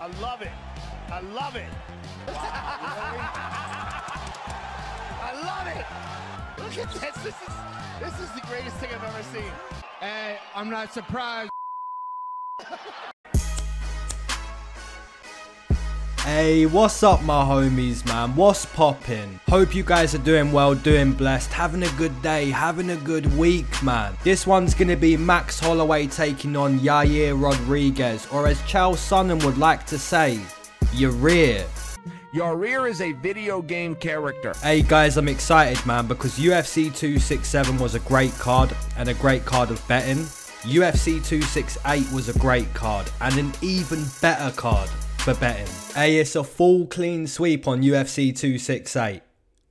I love it. I love it. Wow. I love it. Look at this. This is the greatest thing I've ever seen. Hey, I'm not surprised. Hey, what's up my homies, man? What's poppin'? Hope you guys are doing well, doing blessed, having a good day, having a good week, man. This one's gonna be Max Holloway taking on Yair Rodriguez, or as Chael Sonnen would like to say, Yair. Yair is a video game character. Hey guys, I'm excited, man, because UFC 267 was a great card and a great card of betting. UFC 268 was a great card and an even better card for betting. Hey, it's a full clean sweep on UFC 268,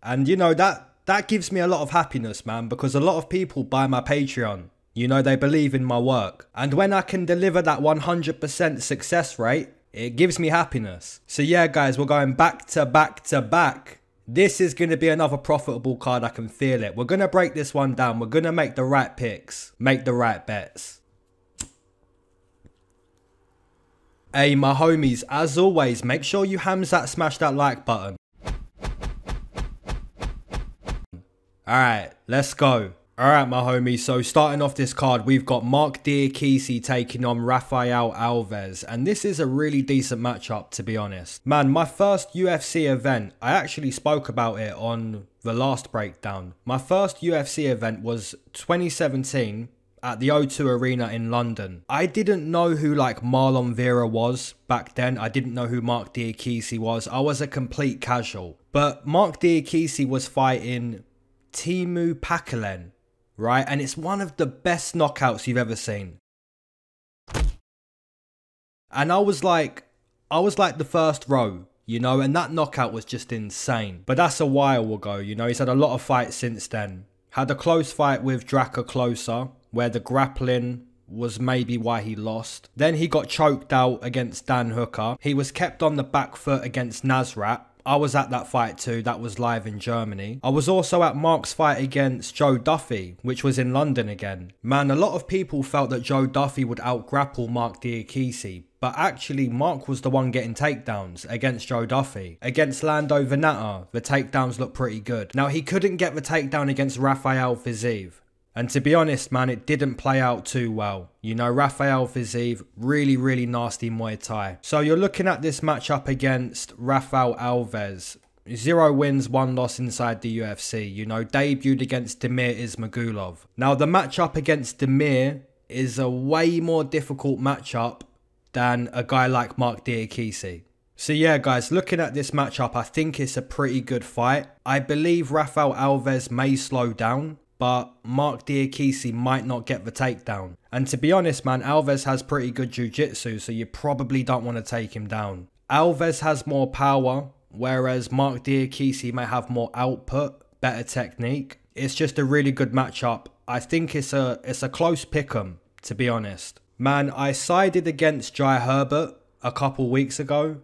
and you know that gives me a lot of happiness, man, because a lot of people buy my Patreon. You know, they believe in my work, and when I can deliver that 100% success rate, it gives me happiness. So yeah guys, we're going back to back to back. This is going to be another profitable card, I can feel it. We're going to break this one down, we're going to make the right picks, make the right bets. Hey my homies, as always, make sure you smash that like button. Alright, let's go. Alright my homies, so starting off this card, we've got Marc Diakese taking on Rafael Alves, and this is a really decent matchup, to be honest. Man, my first UFC event, I actually spoke about it on the last breakdown. My first UFC event was 2017 at the O2 Arena in London. I didn't know who like Marlon Vera was back then. I didn't know who Marc Diakese was. I was a complete casual. But Marc Diakese was fighting Teemu Packalén, right? And it's one of the best knockouts you've ever seen. And I was like the first row, you know, and that knockout was just insane. But that's a while ago, you know. He's had a lot of fights since then. Had a close fight with Daukaus, where the grappling was maybe why he lost. Then he got choked out against Dan Hooker. He was kept on the back foot against Nasrat. I was at that fight too, that was live in Germany. I was also at Marc's fight against Joe Duffy, which was in London again. Man, a lot of people felt that Joe Duffy would out-grapple Marc Diakese, but actually Marc was the one getting takedowns against Joe Duffy. Against Lando Venata, the takedowns looked pretty good. Now, he couldn't get the takedown against Rafael Fiziev. And to be honest, man, it didn't play out too well. You know, Rafael Fiziev, really nasty Muay Thai. So you're looking at this matchup against Rafael Alves. 0 wins, 1 loss inside the UFC. You know, debuted against Damir Ismagulov. Now, the matchup against Damir is a way more difficult matchup than a guy like Marc Diakese. So yeah guys, looking at this matchup, I think it's a pretty good fight. I believe Rafael Alves may slow down, but Marc Diakese might not get the takedown. And to be honest, man, Alves has pretty good jiu-jitsu, so you probably don't want to take him down. Alves has more power, whereas Marc Diakese may have more output, better technique. It's just a really good matchup. I think it's a close pick'em, to be honest. Man, I sided against Jai Herbert a couple weeks ago,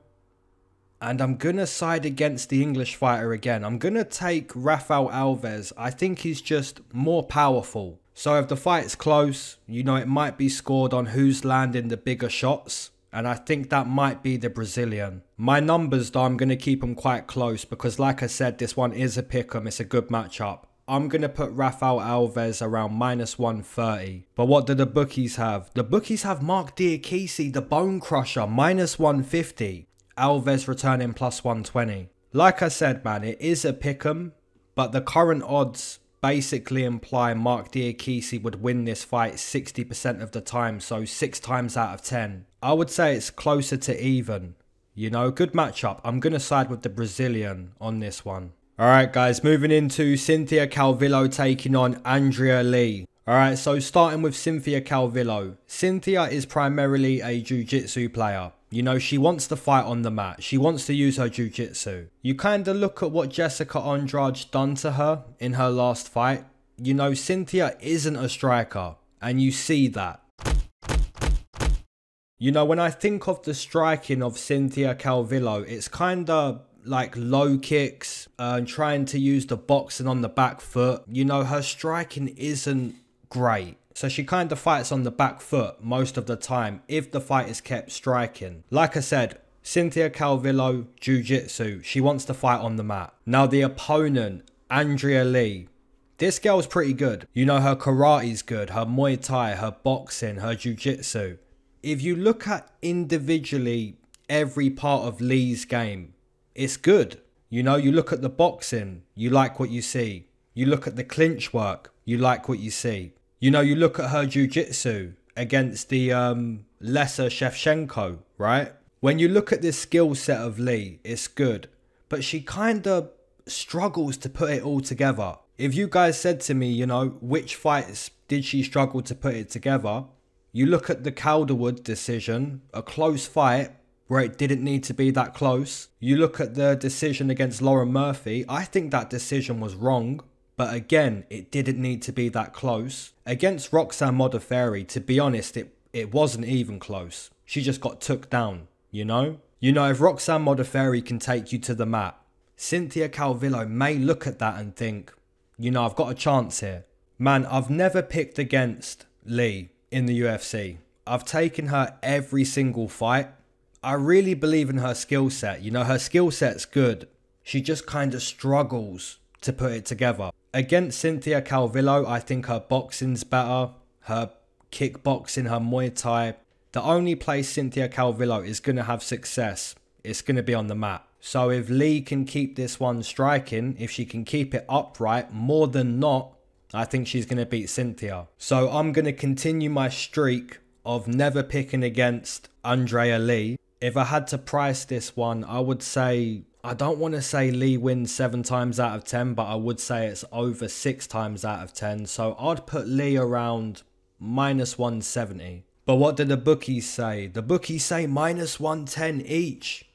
and I'm going to side against the English fighter again. I'm going to take Rafael Alves. I think he's just more powerful. So if the fight's close, you know, it might be scored on who's landing the bigger shots. And I think that might be the Brazilian. My numbers though, I'm going to keep them quite close because like I said, this one is a pick'em. It's a good matchup. I'm going to put Rafael Alves around -130. But what do the bookies have? The bookies have Marc Diakese, the Bone Crusher, -150. Alves returning +120. Like I said, man, it is a pick'em, but the current odds basically imply Marc Diakese would win this fight 60% of the time, so 6 times out of 10. I would say it's closer to even. You know, good matchup. I'm going to side with the Brazilian on this one. Alright guys, moving into Cynthia Calvillo taking on Andrea Lee. Alright, so starting with Cynthia Calvillo. Cynthia is primarily a jiu-jitsu player. You know, she wants to fight on the mat. She wants to use her jiu-jitsu. You kind of look at what Jessica Andrade done to her in her last fight. You know, Cynthia isn't a striker, and you see that. You know, when I think of the striking of Cynthia Calvillo, it's kind of like low kicks, trying to use the boxing on the back foot. You know, her striking isn't great. So she kind of fights on the back foot most of the time if the fight is kept striking. Like I said, Cynthia Calvillo, Jiu-Jitsu. She wants to fight on the mat. Now the opponent, Andrea Lee. This girl's pretty good. You know, her karate's good, her Muay Thai, her boxing, her Jiu-Jitsu. If you look at individually every part of Lee's game, it's good. You know, you look at the boxing, you like what you see. You look at the clinch work, you like what you see. You know, you look at her Jiu-Jitsu against the lesser Shevchenko, right? When you look at this skill set of Lee, it's good. But she kind of struggles to put it all together. If you guys said to me, you know, which fights did she struggle to put it together? You look at the Calderwood decision, a close fight where it didn't need to be that close. You look at the decision against Lauren Murphy. I think that decision was wrong. But again, it didn't need to be that close. Against Roxanne Modafferi, to be honest, it wasn't even close. She just got took down, you know? You know, if Roxanne Modafferi can take you to the mat, Cynthia Calvillo may look at that and think, you know, I've got a chance here. Man, I've never picked against Lee in the UFC. I've taken her every single fight. I really believe in her skill set. You know, her skill set's good. She just kind of struggles to put it together. Against Cynthia Calvillo, I think her boxing's better. Her kickboxing, her Muay Thai. The only place Cynthia Calvillo is going to have success, it's going to be on the mat. So if Lee can keep this one striking, if she can keep it upright, more than not, I think she's going to beat Cynthia. So I'm going to continue my streak of never picking against Andrea Lee. If I had to price this one, I would say, I don't want to say Lee wins 7 times out of 10, but I would say it's over 6 times out of 10. So I'd put Lee around -170. But what did the bookies say? The bookies say -110 each.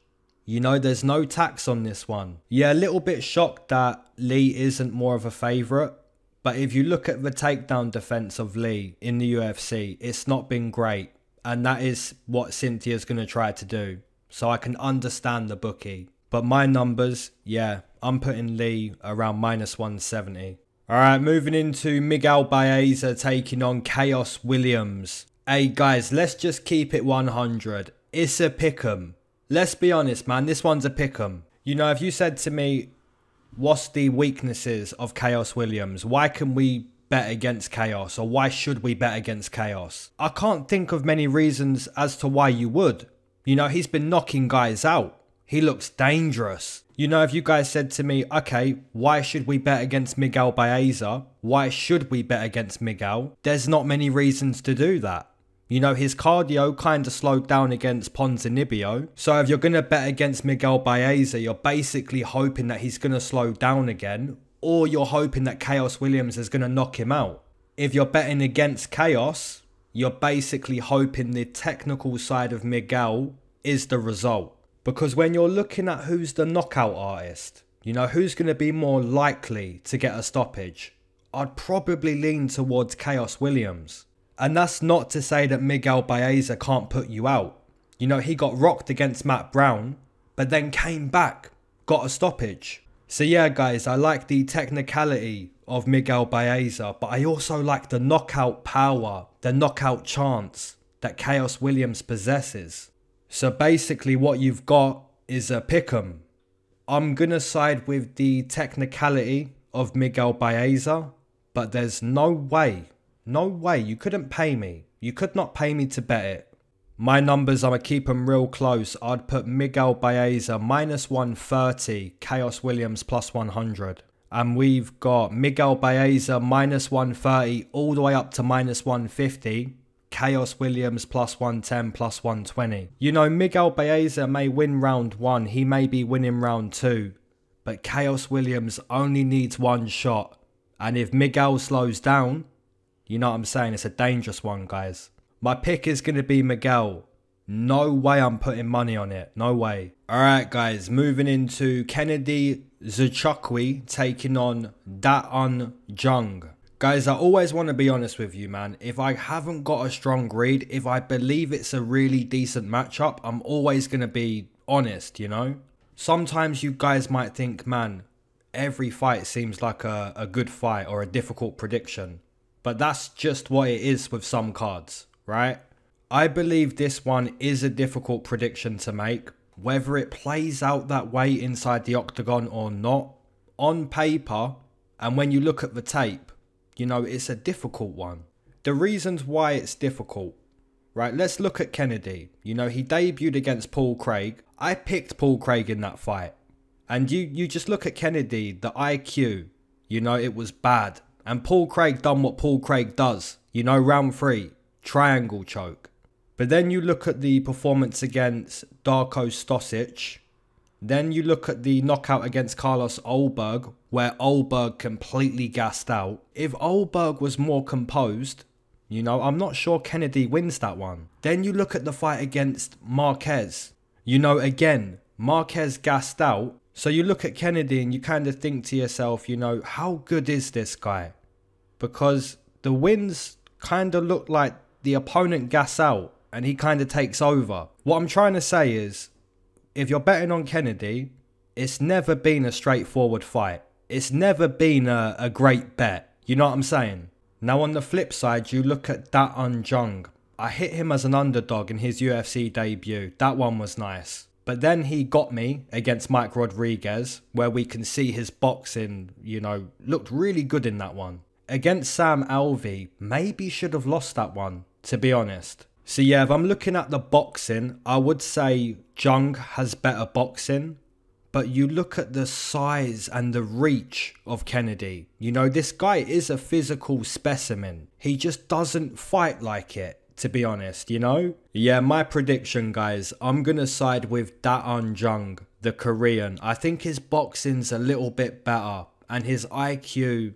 You know, there's no tax on this one. Yeah, a little bit shocked that Lee isn't more of a favourite. But if you look at the takedown defence of Lee in the UFC, it's not been great. And that is what Cynthia's going to try to do. So I can understand the bookie. But my numbers, yeah, I'm putting Lee around -170. Alright, moving into Miguel Baeza taking on Khaos Williams. Hey guys, let's just keep it 100. It's a pick'em. Let's be honest, man, this one's a pick'em. You know, if you said to me, what's the weaknesses of Khaos Williams? Why can we bet against Khaos? Or why should we bet against Khaos? I can't think of many reasons as to why you would. You know, he's been knocking guys out. He looks dangerous. You know, if you guys said to me, okay, why should we bet against Miguel Baeza? Why should we bet against Miguel? There's not many reasons to do that. You know, his cardio kind of slowed down against Ponzinibbio. So if you're going to bet against Miguel Baeza, you're basically hoping that he's going to slow down again. Or you're hoping that Khaos Williams is going to knock him out. If you're betting against Khaos, you're basically hoping the technical side of Miguel is the result. Because when you're looking at who's the knockout artist, you know, who's going to be more likely to get a stoppage, I'd probably lean towards Khaos Williams. And that's not to say that Miguel Baeza can't put you out. You know, he got rocked against Matt Brown, but then came back, got a stoppage. So yeah, guys, I like the technicality of Miguel Baeza, but I also like the knockout power, the knockout chance that Khaos Williams possesses. So basically what you've got is a pick'em. I'm going to side with the technicality of Miguel Baeza, but there's no way you couldn't pay me. You could not pay me to bet it. My numbers, I'm going to keep them real close. I'd put Miguel Baeza -130, Khaos Williams +100. And we've got Miguel Baeza -130 all the way up to -150. Khaos Williams +110, +120. You know, Miguel Baeza may win round 1. He may be winning round 2. But Khaos Williams only needs one shot. And if Miguel slows down, you know what I'm saying? It's a dangerous one, guys. My pick is going to be Miguel. No way I'm putting money on it. No way. Alright, guys. Moving into Kennedy Nzechukwu taking on Jung. Guys, I always want to be honest with you, man. If I haven't got a strong read, if I believe it's a really decent matchup, I'm always going to be honest, you know? Sometimes you guys might think, man, every fight seems like a good fight or a difficult prediction. But that's just what it is with some cards, right? I believe this one is a difficult prediction to make. Whether it plays out that way inside the octagon or not, on paper, and when you look at the tape, you know, it's a difficult one. The reasons why it's difficult, right? Let's look at Kennedy. You know, he debuted against Paul Craig. I picked Paul Craig in that fight. And you just look at Kennedy, the IQ, you know, it was bad. And Paul Craig done what Paul Craig does. You know, round 3, triangle choke. But then you look at the performance against Darko Stosic. Then you look at the knockout against Carlos Olberg, where Olberg completely gassed out. If Olberg was more composed, you know, I'm not sure Kennedy wins that one. Then you look at the fight against Marquez. You know, again, Marquez gassed out. So you look at Kennedy and you kind of think to yourself, you know, how good is this guy? Because the wins kind of look like the opponent gas out and he kind of takes over. What I'm trying to say is, if you're betting on Kennedy, it's never been a straightforward fight. It's never been a great bet. You know what I'm saying? Now on the flip side, you look at Jung. I hit him as an underdog in his UFC debut. That one was nice. But then he got me against Yair Rodriguez, where we can see his boxing, you know, looked really good in that one. Against Sam Alvey, maybe should have lost that one, to be honest. So yeah, if I'm looking at the boxing, I would say Jung has better boxing. But you look at the size and the reach of Kennedy. You know, this guy is a physical specimen. He just doesn't fight like it, to be honest, you know? Yeah, my prediction, guys, I'm going to side with Jung, the Korean. I think his boxing's a little bit better and his IQ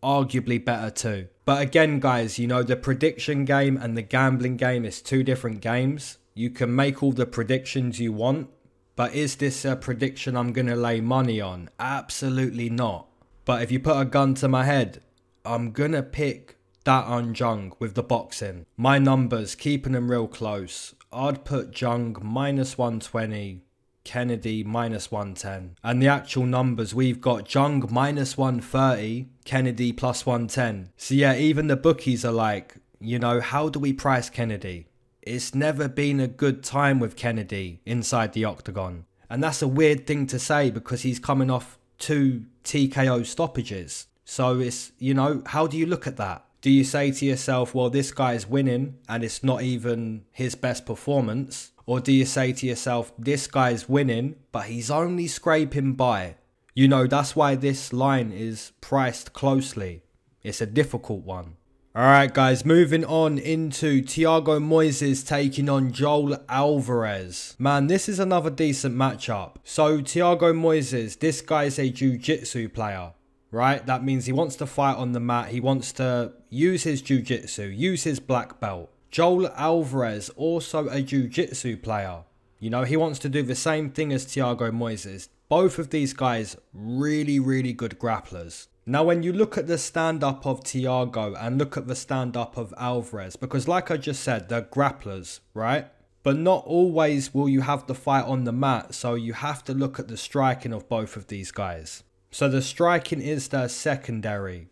arguably better too. But again, guys, you know, the prediction game and the gambling game is 2 different games. You can make all the predictions you want, but is this a prediction I'm going to lay money on? Absolutely not. But if you put a gun to my head, I'm going to pick Jung with the boxing. My numbers, keeping them real close. I'd put Jung -120, Kennedy -110. And the actual numbers, we've got Jung -130, Kennedy +110. So yeah, even the bookies are like, you know, how do we price Kennedy? It's never been a good time with Kennedy inside the octagon. And that's a weird thing to say because he's coming off 2 TKO stoppages. So it's, you know, how do you look at that? Do you say to yourself, well, this guy's winning and it's not even his best performance? Or do you say to yourself, this guy's winning, but he's only scraping by? You know, that's why this line is priced closely. It's a difficult one. Alright guys, moving on into Thiago Moises taking on Joel Alvarez. Man, this is another decent matchup. So Thiago Moises, this guy's a jiu-jitsu player, right? That means he wants to fight on the mat. He wants to use his jiu-jitsu, use his black belt. Joel Alvarez, also a jiu-jitsu player. You know, he wants to do the same thing as Thiago Moises. Both of these guys, really, really good grapplers. Now, when you look at the stand-up of Thiago and look at the stand-up of Alvarez, because like I just said, they're grapplers, right? But not always will you have the fight on the mat, so you have to look at the striking of both of these guys. So the striking is their secondary.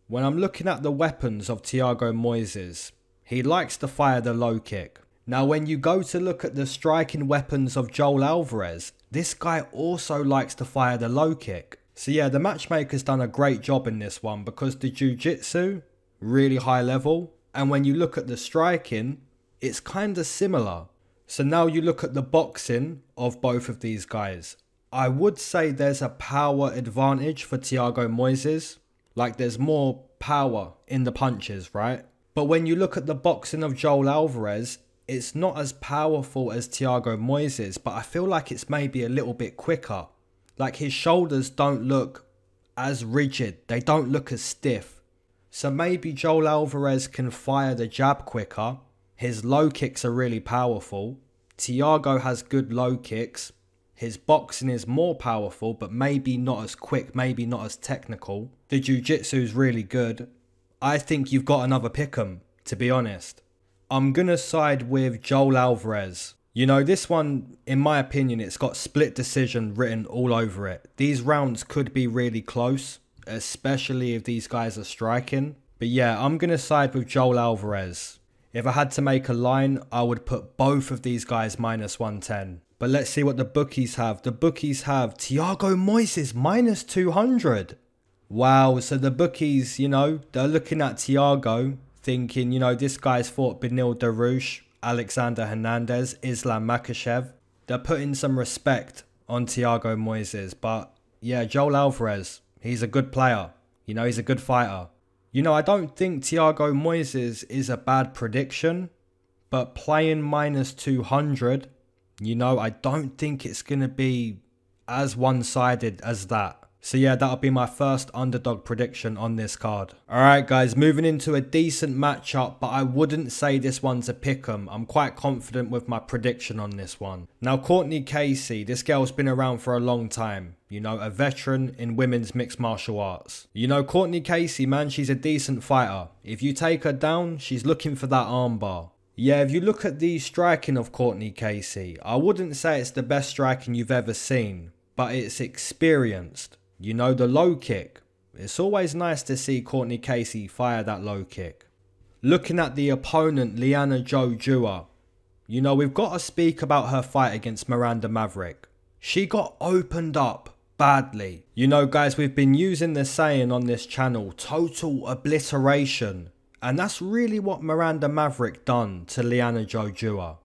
When I'm looking at the weapons of Thiago Moises, he likes to fire the low kick. Now, when you go to look at the striking weapons of Joel Alvarez, this guy also likes to fire the low kick. So yeah, the matchmaker's done a great job in this one because the jiu-jitsu, really high level. And when you look at the striking, it's kind of similar. So now you look at the boxing of both of these guys. I would say there's a power advantage for Thiago Moises. Like there's more power in the punches, right? But when you look at the boxing of Joel Alvarez, it's not as powerful as Thiago Moises, but I feel like it's maybe a little bit quicker. Like his shoulders don't look as rigid. They don't look as stiff. So maybe Joel Alvarez can fire the jab quicker. His low kicks are really powerful. Thiago has good low kicks. His boxing is more powerful, but maybe not as quick, maybe not as technical. The jiu-jitsu is really good. I think you've got another pick'em, to be honest. I'm going to side with Joel Alvarez. You know, this one, in my opinion, it's got split decision written all over it. These rounds could be really close, especially if these guys are striking. But yeah, I'm going to side with Joel Alvarez. If I had to make a line, I would put both of these guys -110. But let's see what the bookies have. The bookies have Thiago Moises minus 200. Wow, so the bookies, you know, they're looking at Thiago, thinking, you know, this guy's fought Benil Dariush, Alexander Hernandez, Islam Makhachev. They're putting some respect on Thiago Moises. But yeah, Joel Alvarez, he's a good player. You know, he's a good fighter. You know, I don't think Thiago Moises is a bad prediction. But playing minus 200, you know, I don't think it's going to be as one-sided as that. So yeah, that'll be my first underdog prediction on this card. Alright guys, moving into a decent matchup, but I wouldn't say this one's a pick'em. I'm quite confident with my prediction on this one. Now Courtney Casey, this girl's been around for a long time. You know, a veteran in women's mixed martial arts. You know, Courtney Casey, man, she's a decent fighter. If you take her down, she's looking for that armbar. Yeah, if you look at the striking of Courtney Casey, I wouldn't say it's the best striking you've ever seen, but it's experienced. You know, the low kick. It's always nice to see Courtney Casey fire that low kick. Looking at the opponent, Liana Jojua. You know, we've got to speak about her fight against Miranda Maverick. She got opened up badly. You know, guys, we've been using the saying on this channel, total obliteration. And that's really what Miranda Maverick done to Liana Jojua.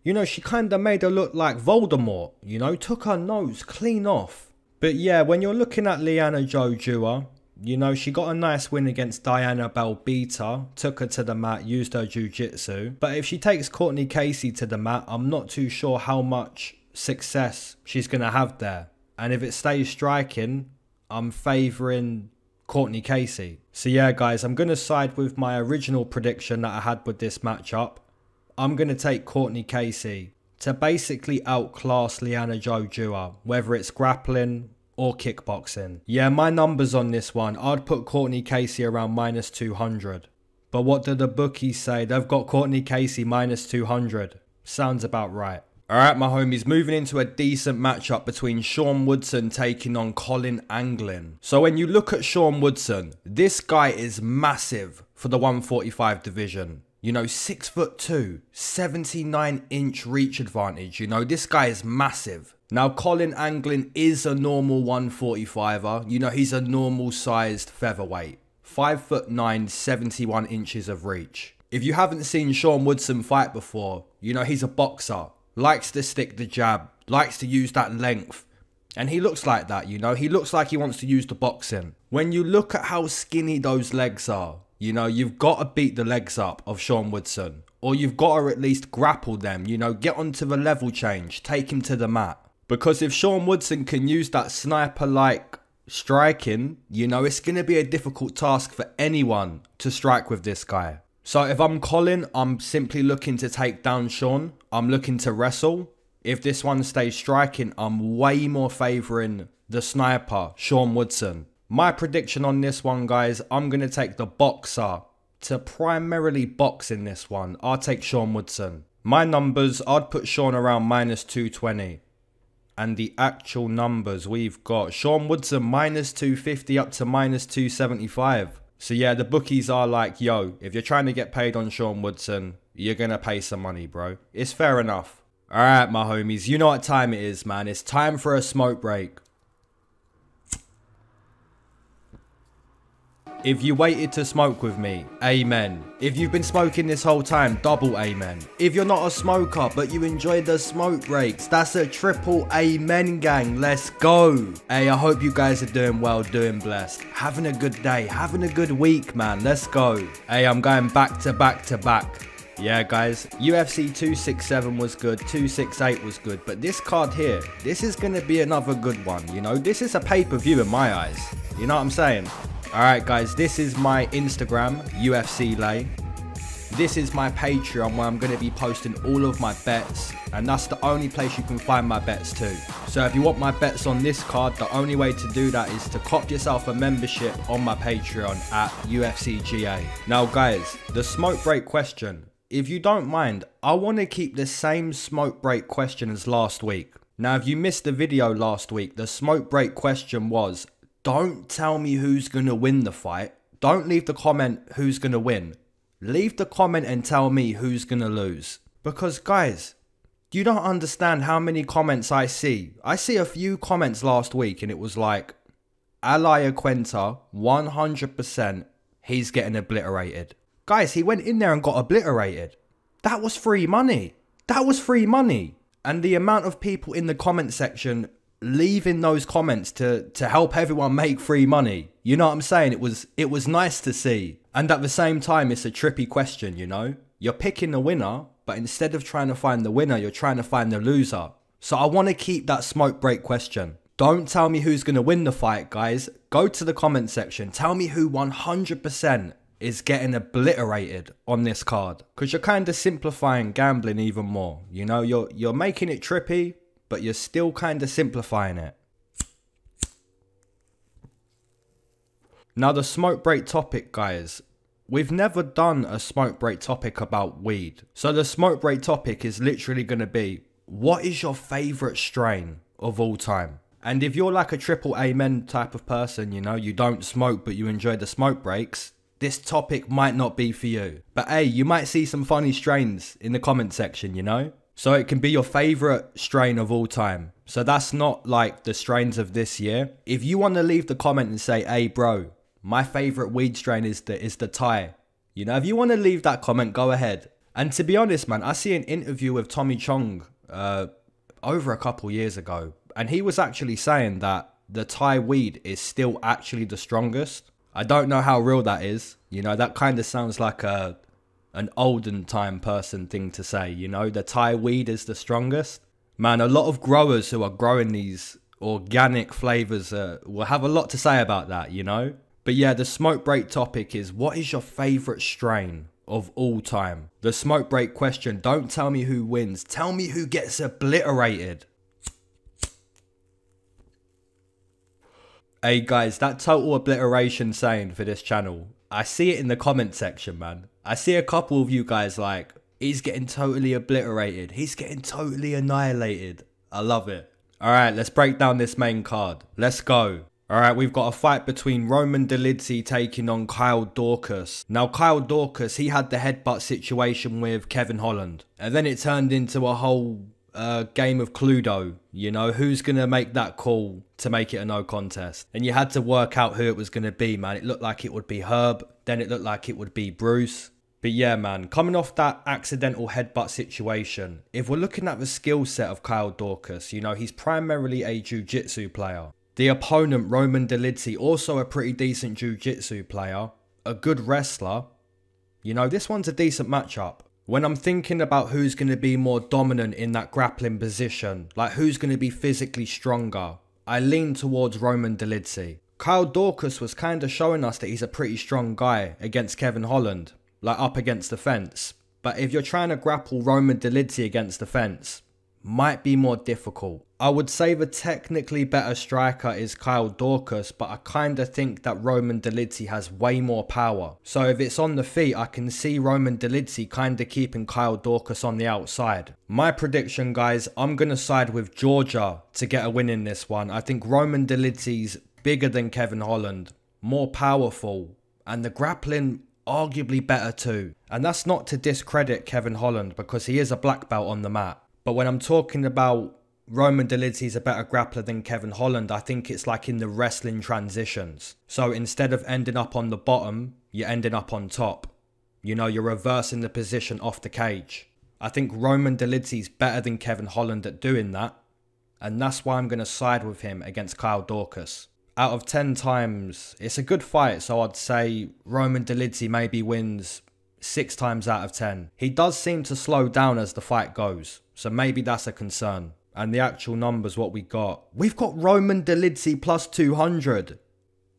You know, she kind of made her look like Voldemort, you know, took her nose clean off. But yeah, when you're looking at Liana Jojua, you know, she got a nice win against Diana Belbita, took her to the mat, used her jiu-jitsu. But if she takes Courtney Casey to the mat, I'm not too sure how much success she's going to have there. And if it stays striking, I'm favouring Courtney Casey. So yeah, guys, I'm going to side with my original prediction that I had with this matchup. I'm going to take Courtney Casey to basically outclass Liana Jojua, whether it's grappling or kickboxing. Yeah, my numbers on this one, I'd put Courtney Casey around minus 200. But what do the bookies say? They've got Courtney Casey minus 200. Sounds about right. Alright, my homies, moving into a decent matchup between Sean Woodson taking on Collin Anglin. So when you look at Sean Woodson, this guy is massive for the 145 division. You know, 6'2", 79-inch reach advantage. You know, this guy is massive. Now, Collin Anglin is a normal 145er. You know, he's a normal sized featherweight. 5'9", 71 inches of reach. If you haven't seen Sean Woodson fight before, you know, he's a boxer. Likes to stick the jab. Likes to use that length. And he looks like that, you know. He looks like he wants to use the boxing. When you look at how skinny those legs are, you know, you've got to beat the legs up of Sean Woodson. Or you've got to at least grapple them, you know, get onto the level change, take him to the mat. Because if Sean Woodson can use that sniper-like striking, you know, it's going to be a difficult task for anyone to strike with this guy. So if I'm Collin, I'm simply looking to take down Sean. I'm looking to wrestle. If this one stays striking, I'm way more favouring the sniper, Sean Woodson. My prediction on this one, guys, I'm going to take the boxer to primarily box in this one. I'll take Sean Woodson. My numbers, I'd put Sean around minus 220. And the actual numbers we've got, Sean Woodson minus 250 up to minus 275. So yeah, the bookies are like, yo, if you're trying to get paid on Sean Woodson, you're going to pay some money, bro. It's fair enough. Alright, my homies, you know what time it is, man. It's time for a smoke break. If you waited to smoke with me, amen. If you've been smoking this whole time, double amen. If you're not a smoker, but you enjoy the smoke breaks, that's a triple amen, gang. Let's go. Hey, I hope you guys are doing well, doing blessed. Having a good day, having a good week, man. Let's go. Hey, I'm going back to back to back. Yeah, guys, UFC 267 was good, 268 was good, but this card here, this is going to be another good one, you know? This is a pay-per-view in my eyes. You know what I'm saying? Alright guys, this is my Instagram, UFC Lay. This is my Patreon where I'm going to be posting all of my bets. And that's the only place you can find my bets too. So if you want my bets on this card, the only way to do that is to cop yourself a membership on my Patreon at UFCGA. Now guys, the smoke break question. If you don't mind, I want to keep the same smoke break question as last week. Now if you missed the video last week, the smoke break question was, don't tell me who's going to win the fight. Don't leave the comment who's going to win. Leave the comment and tell me who's going to lose. Because guys, You don't understand how many comments I see. I see a few comments last week and it was like, Ally Aquenta, 100%, he's getting obliterated. Guys, he went in there and got obliterated. That was free money. That was free money. And the amount of people in the comment section leaving those comments to help everyone make free money. You know what I'm saying? It was nice to see. And at the same time, it's a trippy question, you know? You're picking the winner, but instead of trying to find the winner, you're trying to find the loser. So I want to keep that smoke break question. Don't tell me who's going to win the fight, guys. Go to the comment section. Tell me who 100% is getting obliterated on this card. Because you're kind of simplifying gambling even more. You know, you're making it trippy, but you're still kind of simplifying it. Now the smoke break topic, guys. We've never done a smoke break topic about weed. So the smoke break topic is literally going to be, what is your favourite strain of all time? And if you're like a triple amen type of person, you know, you don't smoke but you enjoy the smoke breaks, this topic might not be for you. But hey, you might see some funny strains in the comment section, you know? So it can be your favourite strain of all time. So that's not like the strains of this year. If you want to leave the comment and say, hey bro, my favourite weed strain is the Thai. You know, if you want to leave that comment, go ahead. And to be honest, man, I see an interview with Tommy Chong over a couple years ago. And he was actually saying that the Thai weed is still actually the strongest. I don't know how real that is. You know, that kind of sounds like an olden time person thing to say. You know, the Thai weed is the strongest. Man, a lot of growers who are growing these organic flavours will have a lot to say about that, you know. But yeah, the smoke break topic is, what is your favourite strain of all time? The smoke break question, don't tell me who wins. Tell me who gets obliterated. Hey guys, that total obliteration saying for this channel, I see it in the comment section, man. I see a couple of you guys like, he's getting totally obliterated. He's getting totally annihilated. I love it. Alright, let's break down this main card. Let's go. Alright, we've got a fight between Roman Dolidze taking on Kyle Daukaus. Now, Kyle Daukaus, he had the headbutt situation with Kevin Holland. And then it turned into a whole game of Cluedo. You know, who's going to make that call to make it a no contest? And you had to work out who it was going to be, man. It looked like it would be Herb. Then it looked like it would be Bruce. But yeah, man, coming off that accidental headbutt situation, if we're looking at the skill set of Kyle Daukaus, you know, he's primarily a jiu-jitsu player. The opponent, Roman Dolidze, also a pretty decent jiu-jitsu player, a good wrestler. You know, this one's a decent matchup. When I'm thinking about who's going to be more dominant in that grappling position, like who's going to be physically stronger, I lean towards Roman Dolidze. Kyle Daukaus was kind of showing us that he's a pretty strong guy against Kevin Holland, like up against the fence. But if you're trying to grapple Roman Dolidze against the fence, might be more difficult. I would say the technically better striker is Kyle Daukaus, but I kind of think that Roman Dolidze has way more power. So if it's on the feet, I can see Roman Dolidze kind of keeping Kyle Daukaus on the outside. My prediction, guys, I'm going to side with Georgia to get a win in this one. I think Roman Dolidze's bigger than Kevin Holland, more powerful, and the grappling arguably better too. And that's not to discredit Kevin Holland, because he is a black belt on the mat. But when I'm talking about Roman Dolidze a better grappler than Kevin Holland, I think it's like in the wrestling transitions. So instead of ending up on the bottom, you're ending up on top. You know, you're reversing the position off the cage. I think Roman Dolidze's better than Kevin Holland at doing that. And that's why I'm going to side with him against Kyle Daukaus. Out of 10 times, it's a good fight, so I'd say Roman Dolidze maybe wins 6 times out of 10. He does seem to slow down as the fight goes, so maybe that's a concern. And the actual numbers, what we got. We've got Roman Dolidze plus 200.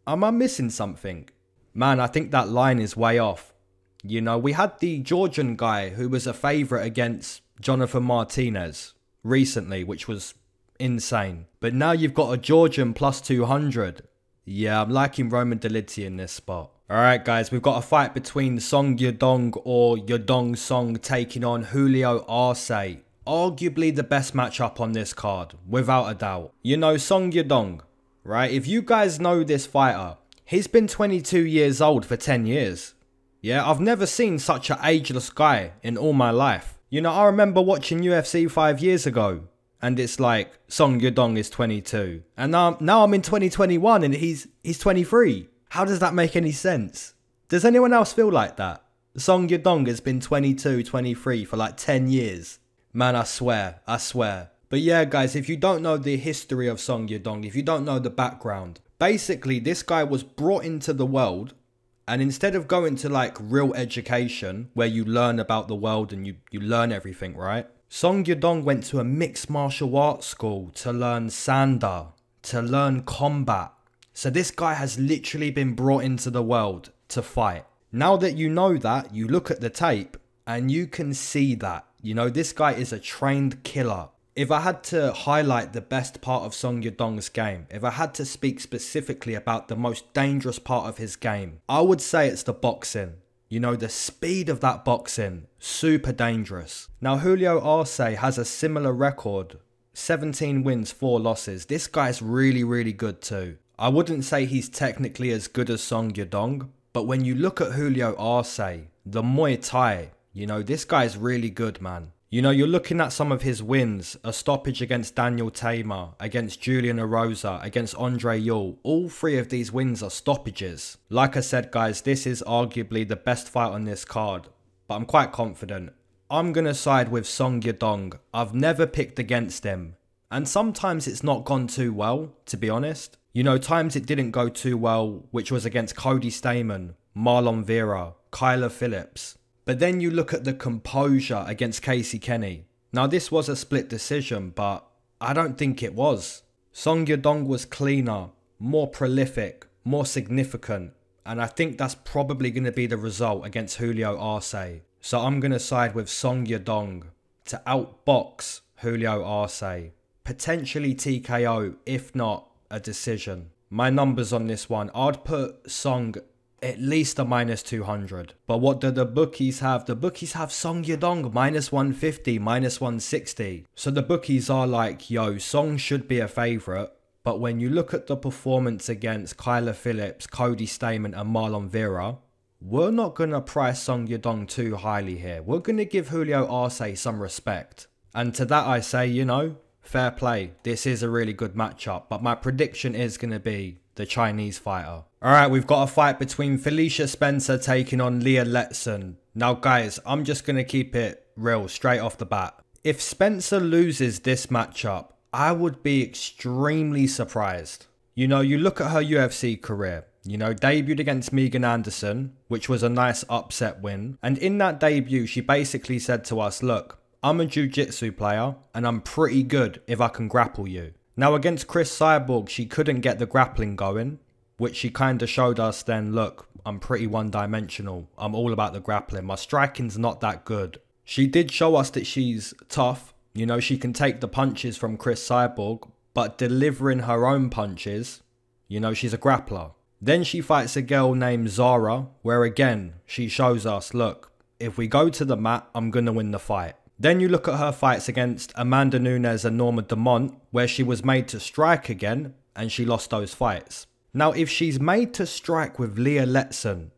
Am I missing something? Man, I think that line is way off. You know, we had the Georgian guy who was a favourite against Jonathan Martinez recently, which was insane. But now you've got a Georgian plus 200. Yeah, I'm liking Roman Dolidze in this spot. Alright guys, we've got a fight between Song Yadong or Yadong Song taking on Julio Arce. Arguably the best matchup on this card, without a doubt. You know, Song Yadong, right? If you guys know this fighter, he's been 22 years old for 10 years. Yeah, I've never seen such an ageless guy in all my life. You know, I remember watching UFC 5 years ago, and it's like, Song Yadong is 22. And now I'm in 2021 and he's 23. How does that make any sense? Does anyone else feel like that? Song Yadong has been 22, 23 for like 10 years. Man, I swear. But yeah, guys, if you don't know the history of Song Yadong, if you don't know the background, basically this guy was brought into the world, and instead of going to like real education where you learn about the world and you learn everything, right? Song Yadong went to a mixed martial arts school to learn sanda, to learn combat. So this guy has literally been brought into the world to fight. Now that you know that, you look at the tape and you can see that, you know, this guy is a trained killer. If I had to highlight the best part of Song Yadong's game, if I had to speak specifically about the most dangerous part of his game, I would say it's the boxing. You know, the speed of that boxing, super dangerous. Now, Julio Arce has a similar record, 17 wins, 4 losses. This guy's really, really good too. I wouldn't say he's technically as good as Song Yadong, but when you look at Julio Arce, the Muay Thai, you know, this guy's really good, man. You know, you're looking at some of his wins, a stoppage against Daniel Tamer, against Julian Erosa, against Andre Yule. All 3 of these wins are stoppages. Like I said, guys, this is arguably the best fight on this card, but I'm quite confident. I'm going to side with Song Yadong. I've never picked against him, and sometimes it's not gone too well, to be honest. You know, times it didn't go too well, which was against Cody Stamann, Marlon Vera, Kyler Phillips. But then you look at the composure against Casey Kenny. Now this was a split decision, but I don't think it was. Song Yadong was cleaner, more prolific, more significant. And I think that's probably going to be the result against Julio Arce. So I'm going to side with Song Yadong to outbox Julio Arce. Potentially TKO, if not a decision. My numbers on this one, I'd put Song at least a -200. But what do the bookies have? The bookies have Song Yadong -150, -160. So the bookies are like, yo, Song should be a favourite. But when you look at the performance against Kyler Phillips, Cody Stamann and Marlon Vera, we're not going to price Song Yadong too highly here. We're going to give Julio Arce some respect. And to that I say, you know, fair play. This is a really good matchup. But my prediction is going to be the Chinese fighter. Alright, we've got a fight between Felicia Spencer taking on Leah Letson. Now guys, I'm just going to keep it real straight off the bat. If Spencer loses this matchup, I would be extremely surprised. You know, you look at her UFC career. You know, debuted against Megan Anderson, which was a nice upset win. And in that debut, she basically said to us, look, I'm a jiu-jitsu player and I'm pretty good if I can grapple you. Now against Chris Cyborg, she couldn't get the grappling going, which she kind of showed us then, look, I'm pretty one-dimensional. I'm all about the grappling. My striking's not that good. She did show us that she's tough. You know, she can take the punches from Chris Cyborg, but delivering her own punches, you know, she's a grappler. Then she fights a girl named Zara, where again, she shows us, look, if we go to the mat, I'm going to win the fight. Then you look at her fights against Amanda Nunes and Norma Dumont, where she was made to strike again, and she lost those fights. Now, if she's made to strike with Leah Letson,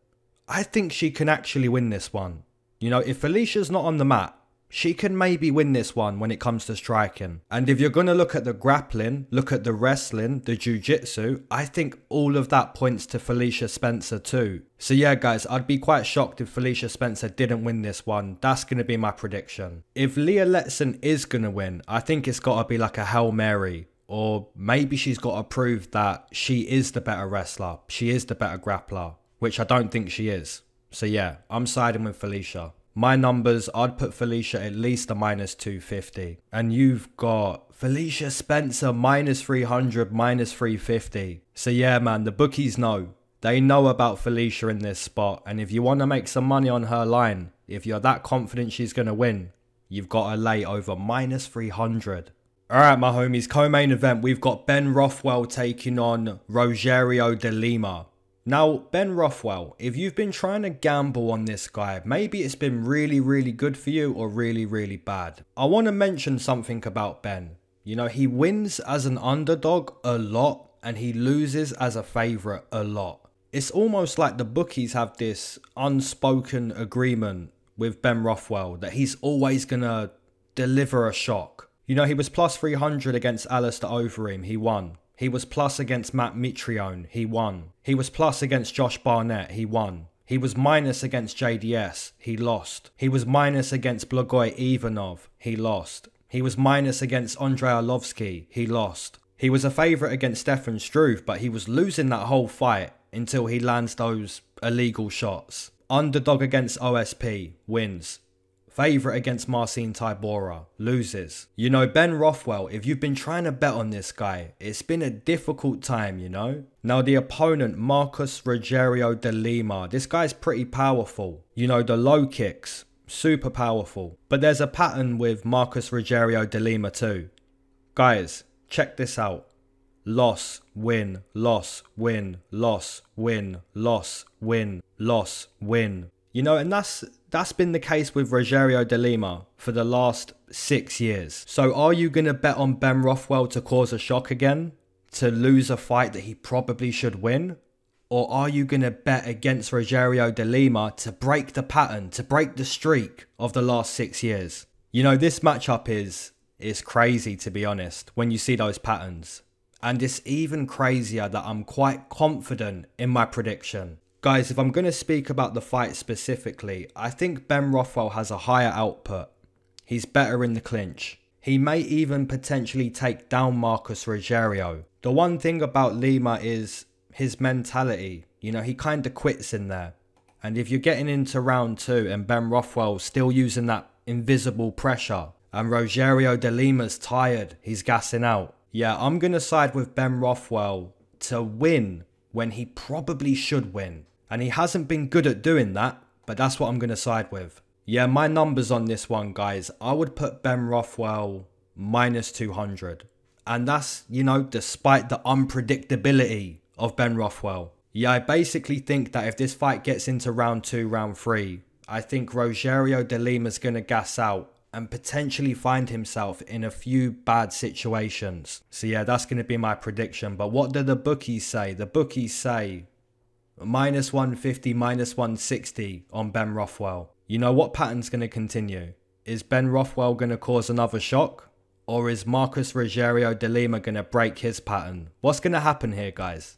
I think she can actually win this one. You know, if Felicia's not on the mat, she can maybe win this one when it comes to striking. And if you're going to look at the grappling, look at the wrestling, the jiu-jitsu, I think all of that points to Felicia Spencer too. So yeah guys, I'd be quite shocked if Felicia Spencer didn't win this one. That's going to be my prediction. If Leah Letson is going to win, I think it's got to be like a Hail Mary. Or maybe she's got to prove that she is the better wrestler. She is the better grappler, which I don't think she is. So yeah, I'm siding with Felicia. My numbers, I'd put Felicia at least a -250. And you've got Felicia Spencer -300, -350. So yeah, man, the bookies know. They know about Felicia in this spot. And if you want to make some money on her line, if you're that confident she's going to win, you've got to lay over -300. Alright, my homies, co-main event, we've got Ben Rothwell taking on Rogerio de Lima. Now, Ben Rothwell, if you've been trying to gamble on this guy, maybe it's been really, really good for you or really, really bad. I want to mention something about Ben. You know, he wins as an underdog a lot and he loses as a favourite a lot. It's almost like the bookies have this unspoken agreement with Ben Rothwell, that he's always going to deliver a shock. You know, he was plus 300 against Alistair Overeem, he won. He was plus against Matt Mitrione, he won. He was plus against Josh Barnett, he won. He was minus against JDS, he lost. He was minus against Blagoy Ivanov, he lost. He was minus against Andrei Arlovsky, he lost. He was a favourite against Stefan Struve, but he was losing that whole fight until he lands those illegal shots. Underdog against OSP, wins. Favourite against Marcin Tybura, loses. You know, Ben Rothwell, if you've been trying to bet on this guy, it's been a difficult time, you know. Now the opponent, Marcus Rogerio de Lima, this guy's pretty powerful. You know, the low kicks, super powerful. But there's a pattern with Marcus Rogerio de Lima too. Guys, check this out. Loss, win, loss, win, loss, win, loss, win, loss, win. You know, and that's been the case with Rogerio de Lima for the last 6 years. So are you going to bet on Ben Rothwell to cause a shock again? To lose a fight that he probably should win? Or are you going to bet against Rogerio de Lima to break the pattern, to break the streak of the last 6 years? You know, this matchup is crazy, to be honest, when you see those patterns. And it's even crazier that I'm quite confident in my prediction. Guys, if I'm going to speak about the fight specifically, I think Ben Rothwell has a higher output. He's better in the clinch. He may even potentially take down Marcus Rogerio. The one thing about Lima is his mentality. You know, he kind of quits in there. And if you're getting into round 2 and Ben Rothwell's still using that invisible pressure and Rogerio de Lima's tired, he's gassing out. Yeah, I'm going to side with Ben Rothwell to win when he probably should win. And he hasn't been good at doing that, but that's what I'm going to side with. Yeah, my numbers on this one, guys, I would put Ben Rothwell minus 200. And that's, you know, despite the unpredictability of Ben Rothwell. Yeah, I basically think that if this fight gets into round 2, round 3, I think Rogerio de Lima's going to gas out and potentially find himself in a few bad situations. So yeah, that's going to be my prediction. But what do the bookies say? The bookies say minus 150, minus 160 on Ben Rothwell. You know, what pattern's going to continue? Is Ben Rothwell going to cause another shock? Or is Marcus Rogerio de Lima going to break his pattern? What's going to happen here, guys?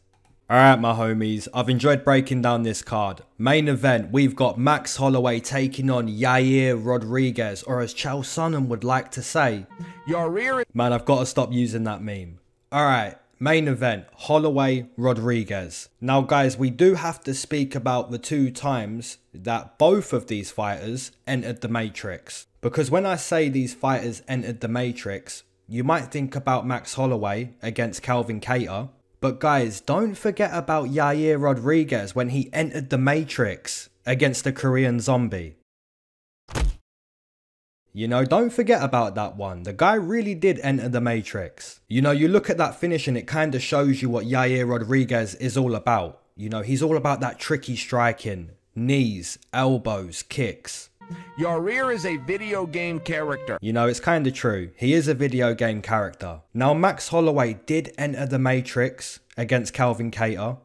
Alright, my homies, I've enjoyed breaking down this card. Main event, we've got Max Holloway taking on Yair Rodriguez, or as Chael Sonnen would like to say, Yair. Man, I've got to stop using that meme. Alright, main event, Holloway Rodriguez. Now guys, we do have to speak about the 2 times that both of these fighters entered the Matrix. Because when I say these fighters entered the Matrix, you might think about Max Holloway against Calvin Kattar. But guys, don't forget about Yair Rodriguez when he entered the Matrix against the Korean Zombie. You know, don't forget about that one. The guy really did enter the Matrix. You know, you look at that finish and it kind of shows you what Yair Rodriguez is all about. You know, he's all about that tricky striking. Knees, elbows, kicks. Yair is a video game character. You know, it's kind of true. He is a video game character. Now, Max Holloway did enter the Matrix against Calvin Kattar.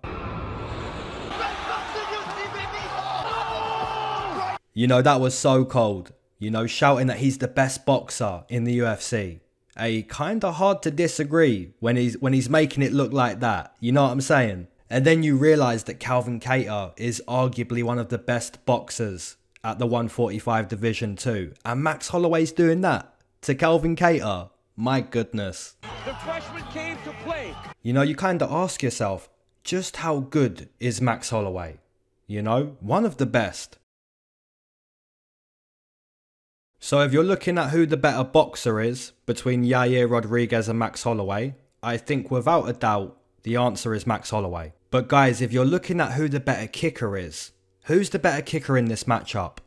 You know, that was so cold. You know, shouting that he's the best boxer in the UFC. Kind of hard to disagree when he's making it look like that. You know what I'm saying? And then you realise that Calvin Kattar is arguably one of the best boxers at the 145 division too. And Max Holloway's doing that to Calvin Kattar. My goodness. The freshman came to play. You know, you kind of ask yourself, just how good is Max Holloway? You know, one of the best. So if you're looking at who the better boxer is between Yair Rodriguez and Max Holloway, I think without a doubt, the answer is Max Holloway. But guys, if you're looking at who the better kicker is, who's the better kicker in this matchup?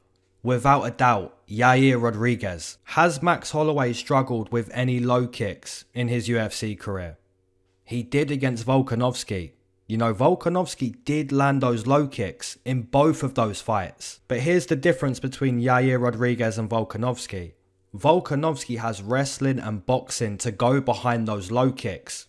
Without a doubt, Yair Rodriguez. Has Max Holloway struggled with any low kicks in his UFC career? He did against Volkanovski. You know, Volkanovski did land those low kicks in both of those fights. But here's the difference between Yair Rodriguez and Volkanovski. Volkanovski has wrestling and boxing to go behind those low kicks.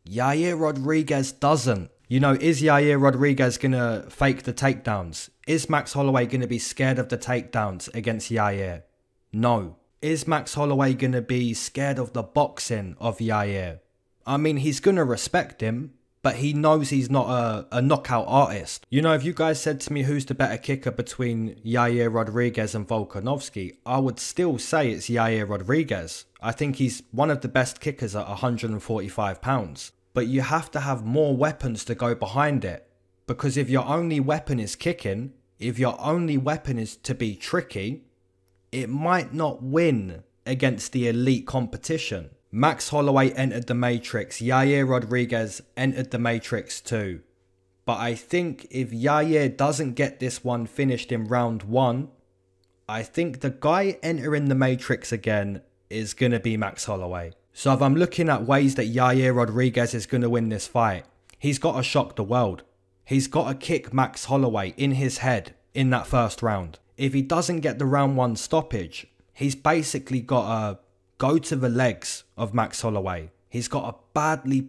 Yair Rodriguez doesn't. You know, is Yair Rodriguez going to fake the takedowns? Is Max Holloway going to be scared of the takedowns against Yair? No. Is Max Holloway going to be scared of the boxing of Yair? I mean, he's going to respect him, but he knows he's not a knockout artist. You know, if you guys said to me who's the better kicker between Yair Rodriguez and Volkanovski, I would still say it's Yair Rodriguez. I think he's one of the best kickers at 145 pounds. But you have to have more weapons to go behind it. Because if your only weapon is kicking, if your only weapon is to be tricky, it might not win against the elite competition. Max Holloway entered the Matrix. Yair Rodriguez entered the Matrix too. But I think if Yair doesn't get this one finished in round 1, I think the guy entering the Matrix again is going to be Max Holloway. So if I'm looking at ways that Yair Rodriguez is going to win this fight, he's got to shock the world. He's got to kick Max Holloway in his head in that first round. If he doesn't get the round 1 stoppage, he's basically got to go to the legs of Max Holloway. He's got to badly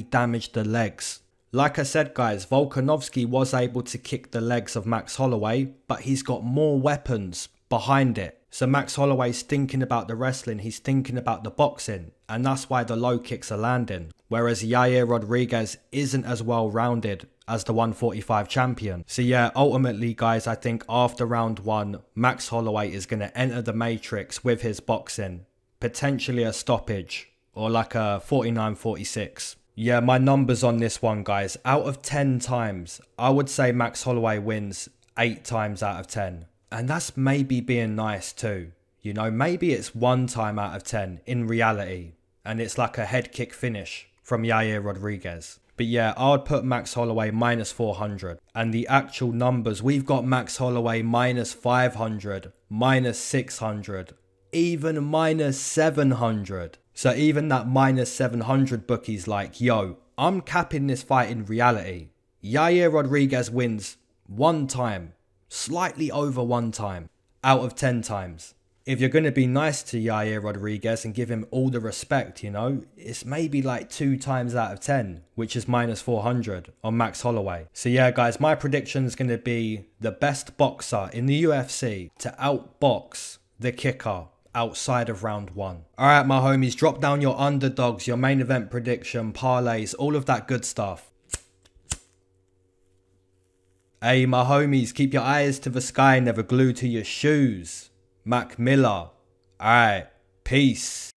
damage the legs. Like I said, guys, Volkanovski was able to kick the legs of Max Holloway, but he's got more weapons behind it. So Max Holloway's thinking about the wrestling, he's thinking about the boxing, and that's why the low kicks are landing. Whereas Yair Rodriguez isn't as well rounded as the 145 champion. So yeah, ultimately guys, I think after round 1, Max Holloway is going to enter the Matrix with his boxing. Potentially a stoppage or like a 49-46. Yeah, my numbers on this one, guys, out of 10 times, I would say Max Holloway wins 8 times out of 10. And that's maybe being nice too. You know, maybe it's 1 time out of 10 in reality. And it's like a head kick finish from Yair Rodriguez. But yeah, I would put Max Holloway minus 400. And the actual numbers, we've got Max Holloway minus 500, minus 600, even minus 700. So even that minus 700 bookie's like, yo, I'm capping this fight in reality. Yair Rodriguez wins 1 time. Slightly over 1 time out of 10 times. If you're going to be nice to Yair Rodriguez and give him all the respect, you know, it's maybe like 2 times out of 10, which is minus 400 on Max Holloway. So yeah, guys, my prediction is going to be the best boxer in the UFC to outbox the kicker outside of round 1. Alright, my homies, drop down your underdogs, your main event prediction, parlays, all of that good stuff. Hey, my homies, keep your eyes to the sky, never glued to your shoes. Mac Miller. Alright, peace.